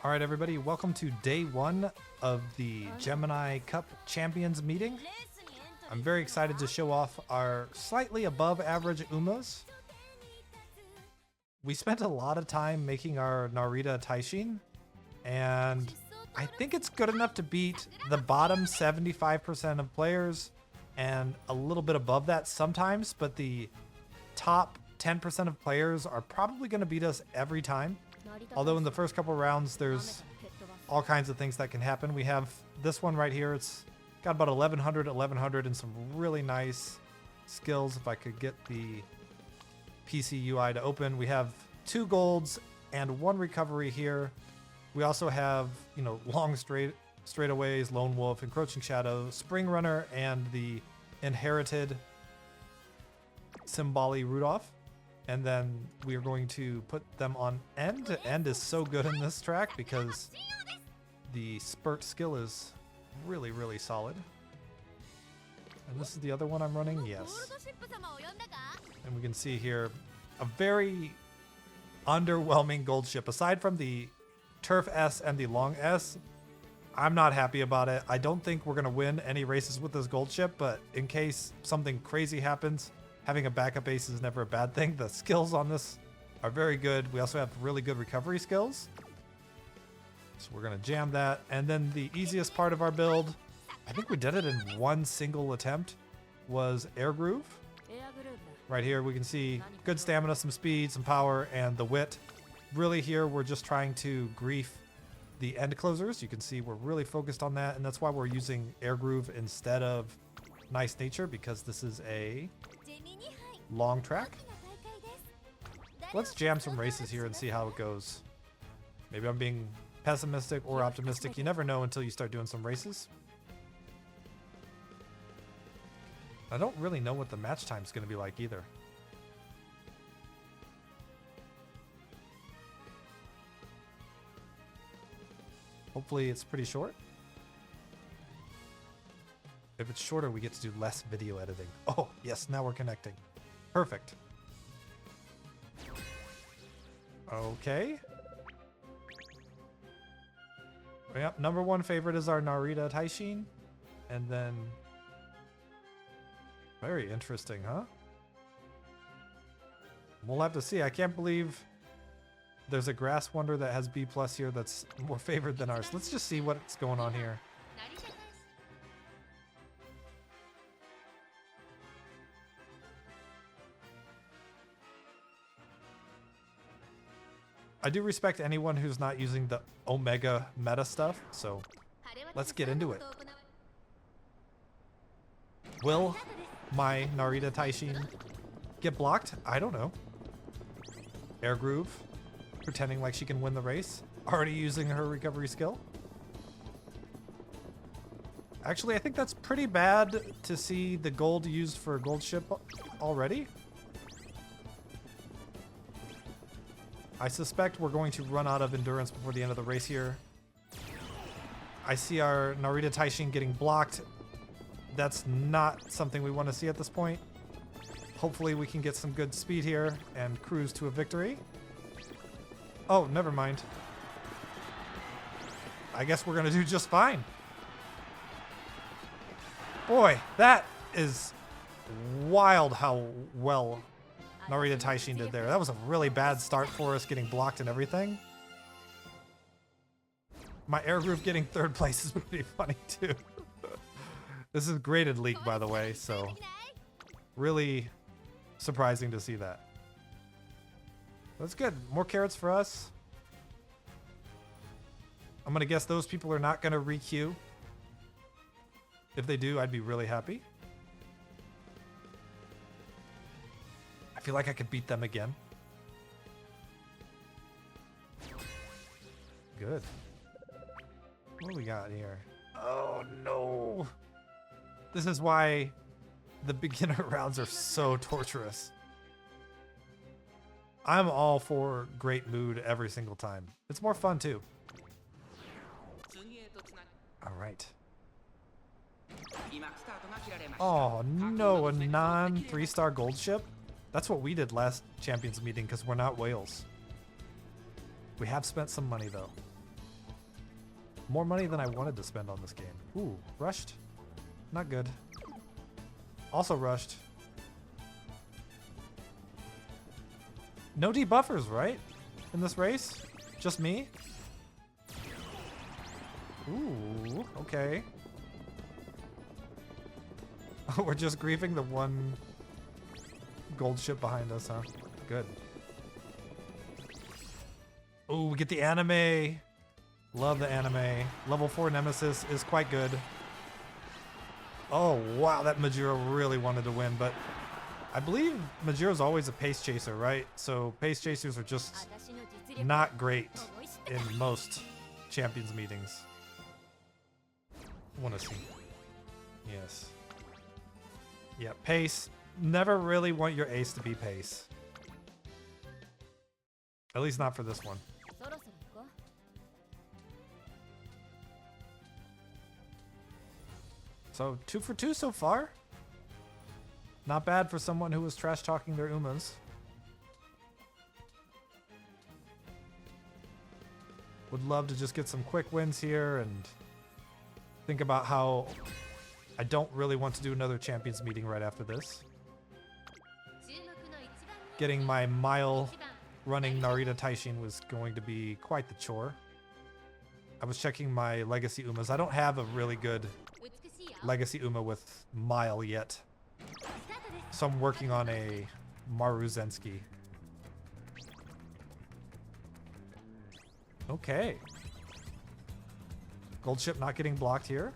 All right, everybody, welcome to day one of the Gemini Cup Champions meeting. I'm very excited to show off our slightly above average Umas. We spent a lot of time making our Narita Taishin, and I think it's good enough to beat the bottom 75% of players and a little bit above that sometimes, but the top 10% of players are probably going to beat us every time. Although in the first couple rounds, there's all kinds of things that can happen. We have this one right here. It's got about 1100 and some really nice skills. If I could get the PC UI to open, we have 2 golds and 1 recovery here. We also have, long straightaways, Lone Wolf, Encroaching Shadow, Spring Runner, and the inherited Symboli Rudolph. And then we are going to put them on End. End is so good in this track because the spurt skill is really, really solid. And this is the other one I'm running, yes. And we can see here a very underwhelming gold ship. Aside from the Turf S and the Long S, I'm not happy about it. I don't think we're going to win any races with this gold ship, but in case something crazy happens, having a backup ace is never a bad thing. The skills on this are very good. We also have really good recovery skills. So we're going to jam that. And then the easiest part of our build, I think we did it in one single attempt, was Air Groove. Right here we can see good stamina, some speed, some power, and the wit. Really here we're just trying to grief the end closers. You can see we're really focused on that, and that's why we're using Air Groove instead of Nice Nature, because this is a long track. Let's jam some races here and see how it goes. Maybe I'm being pessimistic or optimistic. You never know until you start doing some races. I don't really know what the match time is going to be like either. Hopefully it's pretty short. If it's shorter, we get to do less video editing. Oh, yes, now we're connecting. Perfect. Okay. Yep, number 1 favorite is our Narita Taishin. And then... very interesting, huh? We'll have to see. I can't believe there's a Grass Wonder that has B+ here that's more favored than ours. Let's just see what's going on here. I do respect anyone who's not using the Omega meta stuff, so let's get into it. Will my Narita Taishin get blocked? I don't know. Air Groove, pretending like she can win the race. Already using her recovery skill. Actually, I think that's pretty bad to see the gold used for a gold ship already. I suspect we're going to run out of endurance before the end of the race here. I see our Narita Taishin getting blocked. That's not something we want to see at this point. Hopefully we can get some good speed here and cruise to a victory. Oh, never mind. I guess we're going to do just fine. Boy, that is wild how well Narita Taishin did there. That was a really bad start for us, getting blocked and everything. My Air Groove getting 3rd place is pretty funny too. This is graded leak, by the way, so really surprising to see that. That's good. More carrots for us. I'm going to guess those people are not going to re-queue. If they do, I'd be really happy. I feel like I could beat them again. Good. What do we got here? Oh no. This is why the beginner rounds are so torturous. I'm all for great mood every single time. It's more fun too. All right. Oh no, a non 3-star gold ship? That's what we did last Champions meeting because we're not whales. We have spent some money though. More money than I wanted to spend on this game. Ooh, rushed. Not good. Also rushed. No debuffers, right? In this race? Just me? Ooh, okay. We're just griefing the one gold ship behind us, huh? Good. Ooh, we get the anime. Love the anime. Level 4 Nemesis is quite good. Oh, wow, that Majiro really wanted to win, but I believe Majiro's always a pace chaser, right? So pace chasers are just not great in most champions meetings. Want to see. Yes. Yeah, pace. Never really want your ace to be pace. At least not for this one. So 2 for 2 so far. Not bad for someone who was trash talking their Umas. Would love to just get some quick wins here and think about how I don't really want to do another champions meeting right after this. Getting my mile running Narita Taishin was going to be quite the chore. I was checking my legacy Umas. I don't have a really good legacy Uma with mile yet. So I'm working on a Maruzensky. Okay. Gold ship not getting blocked here.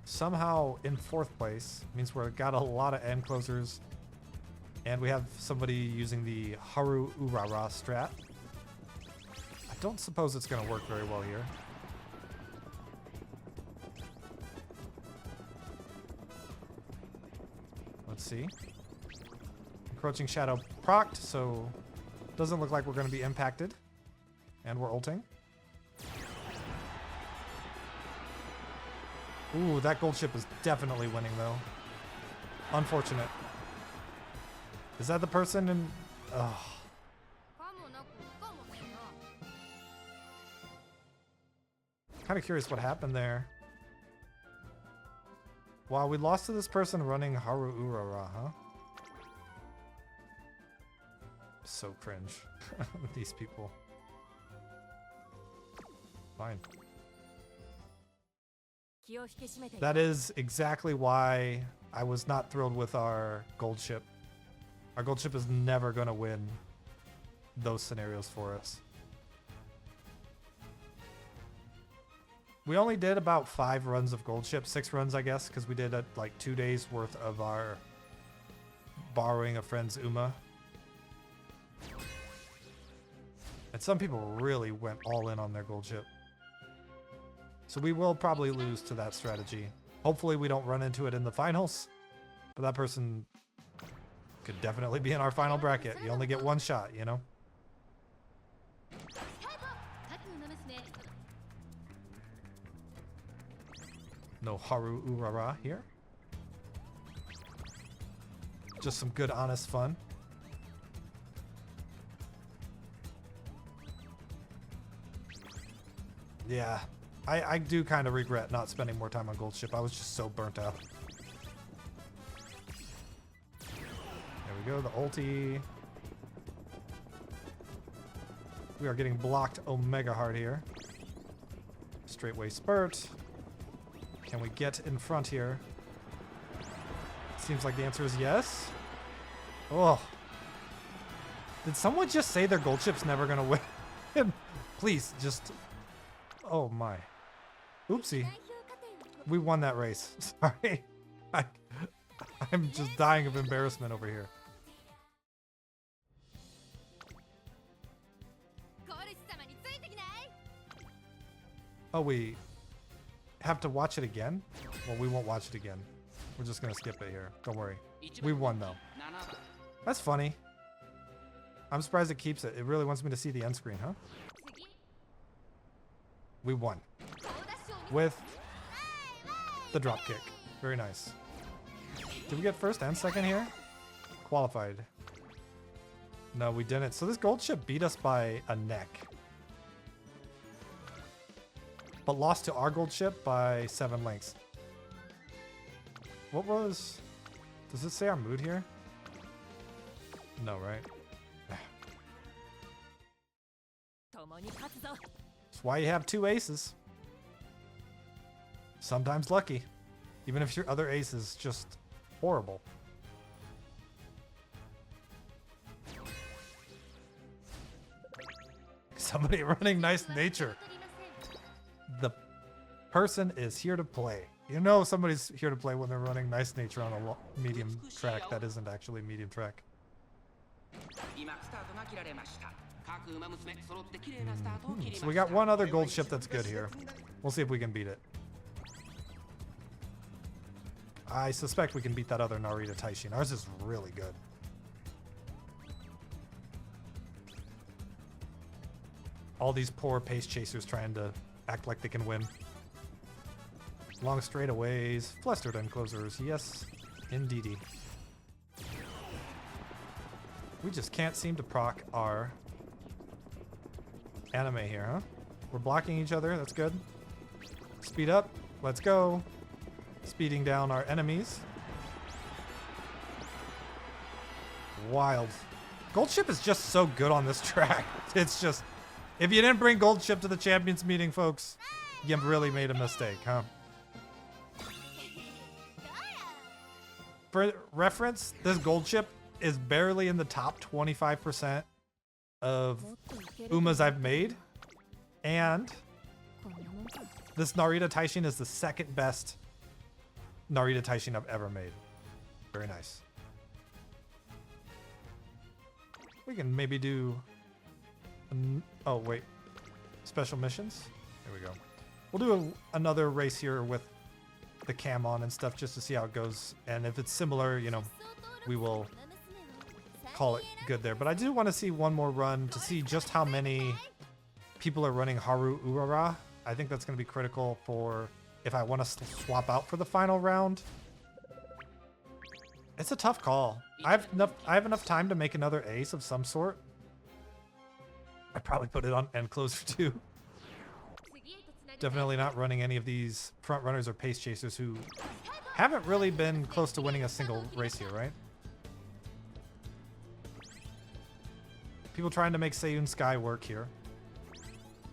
Somehow in 4th place. Means we've got a lot of end closers. And we have somebody using the Haru Urara strat. I don't suppose it's going to work very well here. Let's see. Encroaching Shadow procced, so doesn't look like we're going to be impacted. And we're ulting. Ooh, that gold ship is definitely winning, though. Unfortunate. Is that the person in... Ugh. Kind of curious what happened there. Wow, we lost to this person running Haru Urara, huh? So cringe. These people. Fine. That is exactly why I was not thrilled with our gold ship. Our gold ship is never going to win those scenarios for us. We only did about 5 runs of gold ship, 6 runs, I guess, because we did like 2 days worth of our borrowing a friend's Uma. And some people really went all in on their gold ship. So we will probably lose to that strategy. Hopefully we don't run into it in the finals. But that person could definitely be in our final bracket. You only get one shot, you know? No Haru Urara here. Just some good, honest fun. Yeah, I do kind of regret not spending more time on gold ship. I was just so burnt out. There we go, the ulti. We are getting blocked Omega hard here. Straightway spurt. Can we get in front here? Seems like the answer is yes. Oh. Did someone just say their gold ship's never gonna win? Please, just... Oh my. Oopsie. We won that race. Sorry. I'm just dying of embarrassment over here. Oh, we have to watch it again? Well, we won't watch it again. We're just gonna skip it here. Don't worry. We won though. That's funny. I'm surprised it keeps it. It really wants me to see the end screen, huh? We won. With the drop kick. Very nice. Did we get first and second here? Qualified. No, we didn't. So this gold ship beat us by a neck. but lost to our gold ship by 7 lengths. What was... Does it say our mood here? No, right? That's why you have 2 aces. Sometimes lucky. Even if your other ace is just horrible. Somebody running nice nature. The person is here to play. You know somebody's here to play when they're running nice nature on a medium track that isn't actually medium track. So we got one other gold ship that's good here. We'll see if we can beat it. I suspect we can beat that other Narita Taishin. Ours is really good. All these poor pace chasers trying to act like they can win. Long straightaways, flustered enclosers, yes, indeedy. We just can't seem to proc our anime here, huh? We're blocking each other, that's good. Speed up, let's go. Speeding down our enemies. Wild. Gold ship is just so good on this track. It's just... If you didn't bring gold ship to the champions meeting, folks, you really made a mistake, huh? For reference, this gold ship is barely in the top 25% of Umas I've made. And this Narita Taishin is the second best Narita Taishin I've ever made. Very nice. We can maybe do... Oh, wait. Special missions? There we go. We'll do another race here with the cam on and stuff just to see how it goes. And if it's similar, you know, we will call it good there. But I do want to see one more run to see just how many people are running Haru Urara. I think that's going to be critical for if I want to swap out for the final round. It's a tough call. I have enough time to make another ace of some sort. I'd probably put it on end closer too. Definitely not running any of these front runners or pace chasers who haven't really been close to winning a single race here, right? People trying to make Seiyun Sky work here.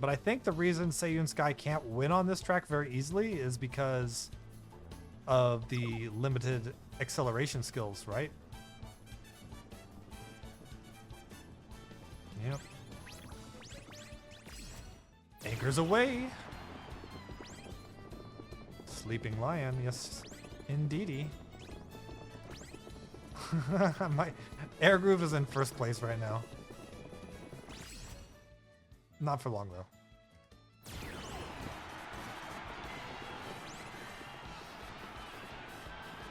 But I think the reason Seiyun Sky can't win on this track very easily is because of the limited acceleration skills, right? Yep. Anchors away. Sleeping Lion, yes, indeedy. My Air Groove is in first place right now. Not for long, though.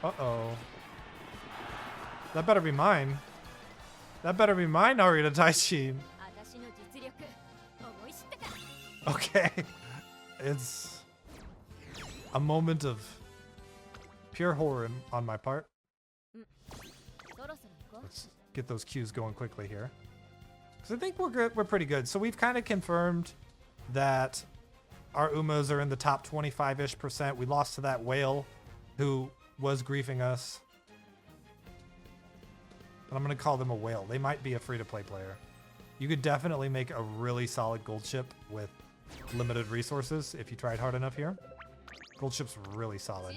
Uh-oh. That better be mine. That better be mine, Narita Taishin. Okay. It's a moment of pure horror on my part. Let's get those cues going quickly here. Because I think we're good. We're pretty good. So we've kind of confirmed that our Umas are in the top 25-ish%. We lost to that whale who was griefing us. But I'm going to call them a whale. They might be a free-to-play player. You could definitely make a really solid gold ship with limited resources if you tried hard enough here. Gold ship's really solid.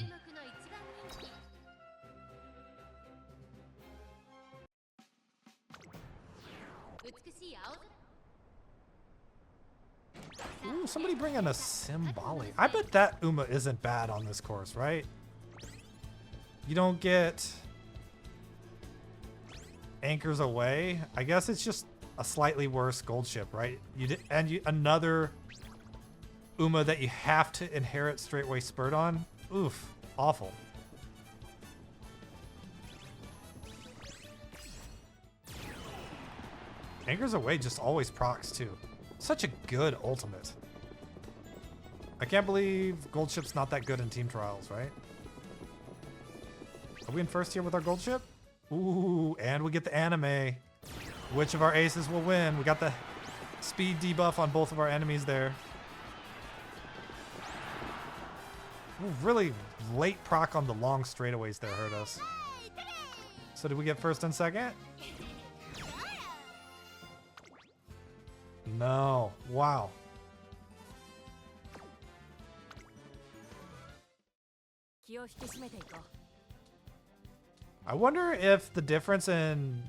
Ooh, somebody bring in a Symboli. I bet that Uma isn't bad on this course, right? You don't get anchors away. I guess it's just a slightly worse gold ship, right? Another Uma that you have to inherit straightway spurt on. Oof, awful. Anchors away just always procs too. Such a good ultimate. I can't believe gold ship's not that good in team trials, right? Are we in first here with our gold ship? Ooh, and we get the anime. Which of our aces will win? We got the speed debuff on both of our enemies there. Ooh, really late proc on the long straightaways there hurt us. So did we get first and second? No. Wow. I wonder if the difference in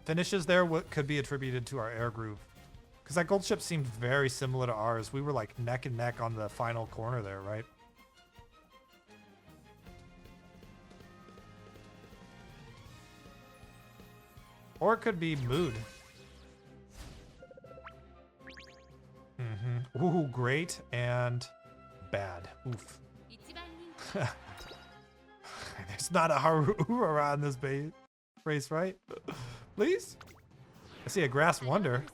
finishes there could be attributed to our air groove. Because that gold ship seemed very similar to ours. We were like neck and neck on the final corner there, right? Or it could be mood. Mm-hmm. Ooh, great and bad. Oof. There's not a Harura in this race, right? Please? I see a Grass Wonder.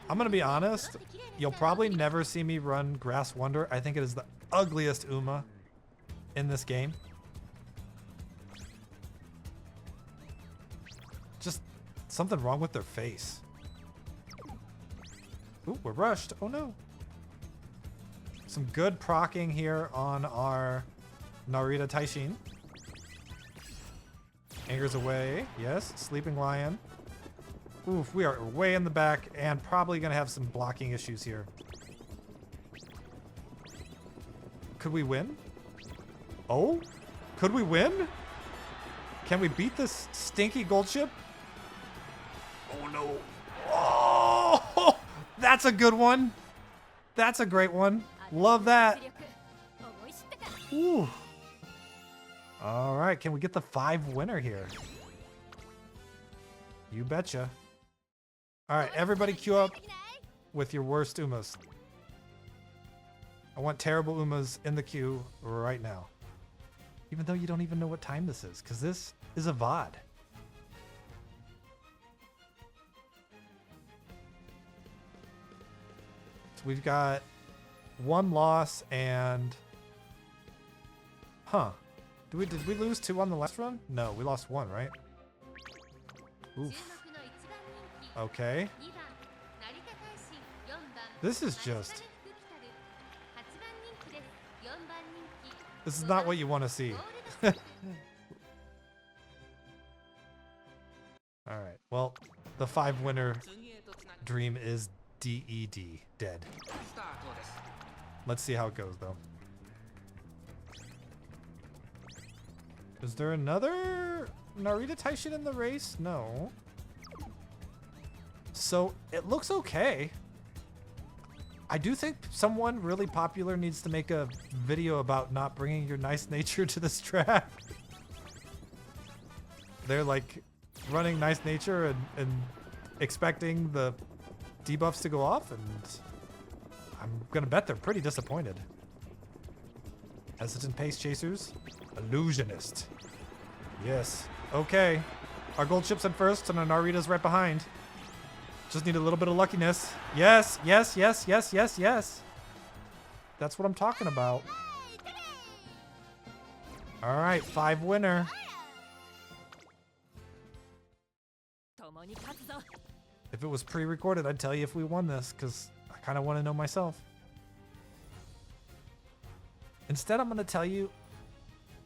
I'm gonna be honest. You'll probably never see me run Grass Wonder. I think it is the ugliest Uma in this game. Just something wrong with their face. Ooh, we're rushed. Oh no. Some good procking here on our Narita Taishin. Anger's away. Yes. Sleeping Lion. Oof, we are way in the back and probably going to have some blocking issues here. Could we win? Oh? Could we win? Can we beat this stinky gold ship? Oh no. Oh! That's a good one. That's a great one. Love that. Ooh. All right, can we get the 5 winner here? You betcha. All right, everybody queue up with your worst Umas. I want terrible Umas in the queue right now. Even though you don't even know what time this is, because this is a VOD. So we've got 1 loss and... Huh. Did we lose 2 on the last run? No, we lost 1, right? Oof. Okay. This is just... This is not what you want to see. Alright, well, the 5 winner dream is DED, dead. Let's see how it goes, though. Is there another Narita Taishin in the race? No. So, it looks okay. I do think someone really popular needs to make a video about not bringing your nice nature to this track. They're like running nice nature and expecting the debuffs to go off, and I'm gonna bet they're pretty disappointed. Hesitant Pace Chasers. Illusionist. Yes. Okay. Our gold ship's in first and our Narita's right behind. Just need a little bit of luckiness. Yes, yes, yes, yes, yes, yes. That's what I'm talking about. All right, 5 winner. If it was pre-recorded, I'd tell you if we won this, because I kind of want to know myself. Instead, I'm going to tell you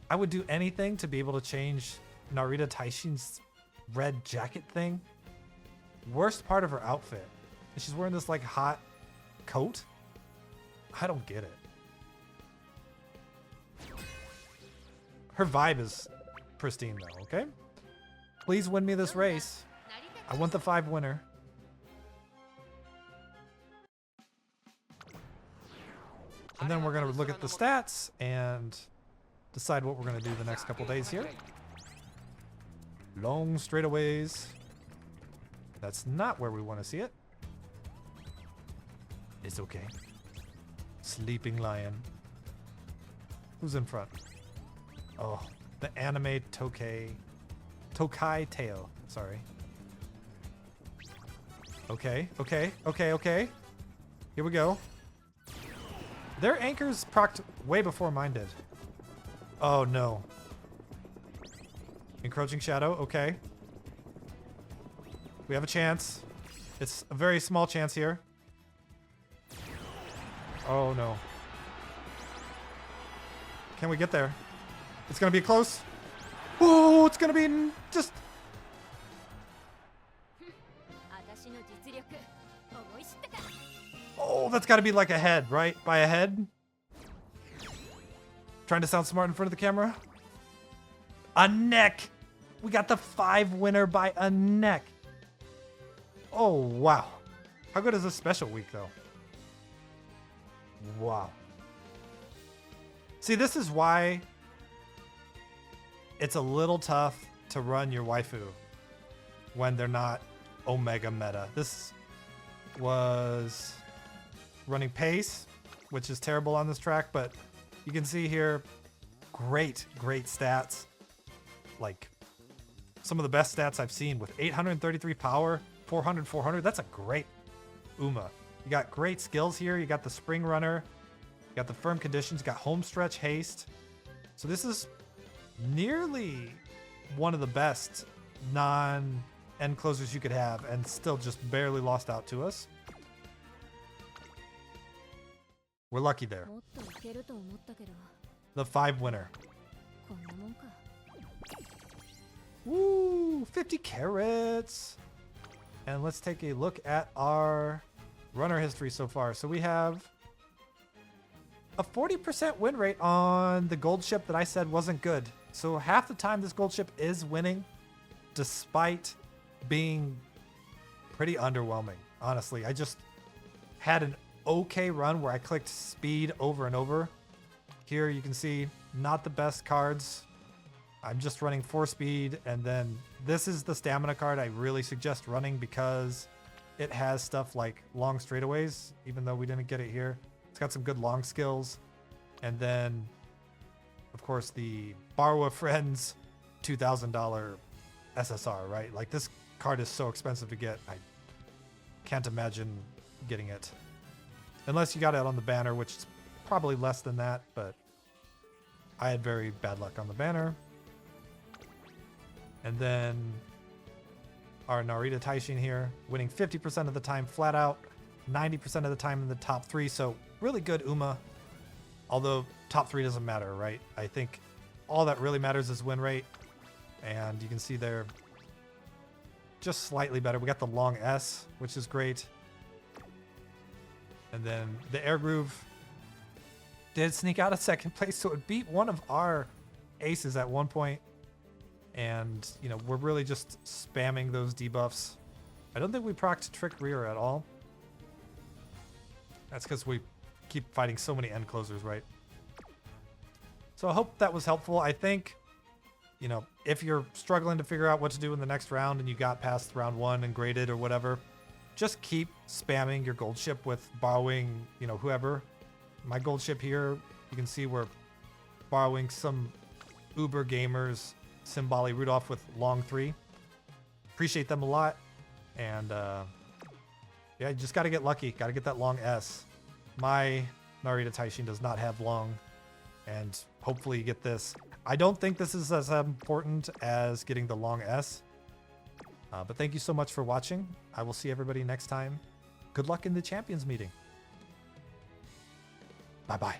I would do anything to be able to change Narita Taishin's red jacket thing. Worst part of her outfit. She's wearing this like hot coat. I don't get it. Her vibe is pristine though, okay? Please win me this race. I want the 5 winner. And then we're going to look at the stats and decide what we're going to do the next couple days here. Long straightaways. That's not where we want to see it. It's okay. Sleeping Lion. Who's in front? Oh, the anime Tokai tail. Sorry. Okay, okay, okay, okay. Here we go. Their anchors procced way before mine did. Oh no. Encroaching Shadow, okay. We have a chance. It's a very small chance here. Oh no. Can we get there? It's gonna be close. Oh, it's gonna be just. Oh, that's gotta be like a head, right? By a head? Trying to sound smart in front of the camera. A neck! We got the 5 winner by a neck. Oh, wow. How good is this special week, though? Wow. See, this is why it's a little tough to run your waifu when they're not Omega meta. This was running pace, which is terrible on this track, but you can see here, great stats. Like, some of the best stats I've seen with 833 power, 400. That's a great Uma. You got great skills here. You got the spring runner. You got the firm conditions. You got home stretch haste. So this is nearly one of the best non-end closers you could have, and still just barely lost out to us. We're lucky there. The 5 winner. Woo! 50 carats! And let's take a look at our runner history so far. So we have a 40% win rate on the gold ship that I said wasn't good. So half the time this gold ship is winning, despite being pretty underwhelming. Honestly, I just had an okay run where I clicked speed over and over. Here you can see not the best cards. I'm just running 4 speed, and then this is the stamina card I really suggest running because it has stuff like long straightaways, even though we didn't get it here. It's got some good long skills. And then, of course, the Borrow a Friend's $2,000 SSR, right? Like, this card is so expensive to get. I can't imagine getting it. Unless you got it on the banner, which is probably less than that, but I had very bad luck on the banner. And then our Narita Taishin here, winning 50% of the time flat out, 90% of the time in the top 3. So really good Uma, although top 3 doesn't matter, right? I think all that really matters is win rate. And you can see they're just slightly better. We got the long S, which is great. And then the Air Groove did sneak out of 2nd place, so it beat one of our aces at one point. And, you know, we're really just spamming those debuffs. I don't think we procced Trick Rear at all. That's because we keep fighting so many end closers, right? So I hope that was helpful. I think, you know, if you're struggling to figure out what to do in the next round and you got past round 1 and graded or whatever, just keep spamming your gold ship with borrowing, you know, whoever. My gold ship here, you can see we're borrowing some Uber gamers, Simbali Rudolph with long 3. Appreciate them a lot. And yeah, you just got to get lucky. Got to get that long S. My Narita Taishin does not have long. And hopefully you get this. I don't think this is as important as getting the long S. But thank you so much for watching. I will see everybody next time. Good luck in the Champions meeting. Bye-bye.